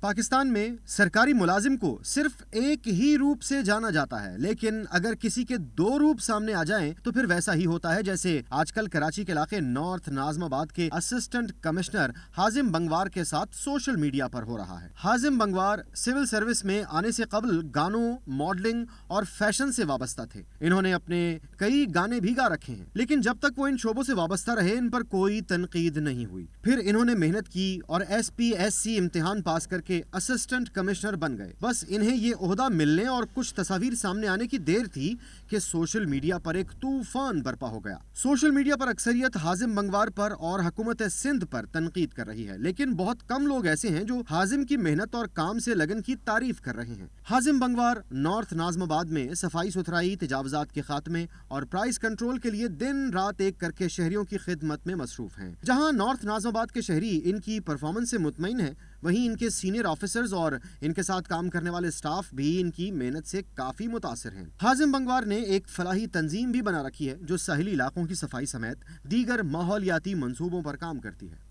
پاکستان میں سرکاری ملازم کو صرف ایک ہی روپ سے جانا جاتا ہے، لیکن اگر کسی کے دو روپ سامنے آ جائیں تو پھر ویسا ہی ہوتا ہے جیسے آج کل کراچی کے علاقے نارتھ ناظم آباد کے اسسٹنٹ کمشنر حازم بنگوار کے ساتھ سوشل میڈیا پر ہو رہا ہے۔ حازم بنگوار سول سروس میں آنے سے قبل گانوں، ماڈلنگ اور فیشن سے وابستہ تھے۔ انہوں نے اپنے کئی گانے بھی گا رکھے ہیں، لیکن جب تک وہ ان شعبوں سے وابستہ رہے ان پر کوئی تنقید نہیں ہوئی۔ پھر انہوں نے محنت کی اور SPSC امتحان پاس کر کے اسسٹنٹ کمشنر بن گئے۔ بس انہیں یہ عہدہ ملنے اور کچھ تصاویر سامنے آنے کی دیر تھی کہ سوشل میڈیا پر ایک طوفان برپا ہو گیا۔ سوشل میڈیا پر اکثریت حازم بنگوار پر اور حکومت سندھ پر تنقید کر رہی ہے، لیکن بہت کم لوگ ایسے ہیں جو حازم کی محنت اور کام سے لگن کی تعریف کر رہے ہیں۔ حازم بنگوار نارتھ ناظم آباد میں صفائی ستھرائی، تجاوزات کے خاتمے اور پرائز کنٹرول کے لیے دن رات ایک کر کے شہریوں کی خدمت میں مصروف ہیں۔ جہاں نارتھ ناظم آباد کے شہری ان کی پرفارمنس سے مطمئن ہیں، وہیں ان کے سینئر آفیسرز اور ان کے ساتھ کام کرنے والے سٹاف بھی ان کی محنت سے کافی متاثر ہیں۔ حازم بنگوار نے ایک فلاحی تنظیم بھی بنا رکھی ہے جو ساحلی علاقوں کی صفائی سمیت دیگر ماحولیاتی منصوبوں پر کام کرتی ہے۔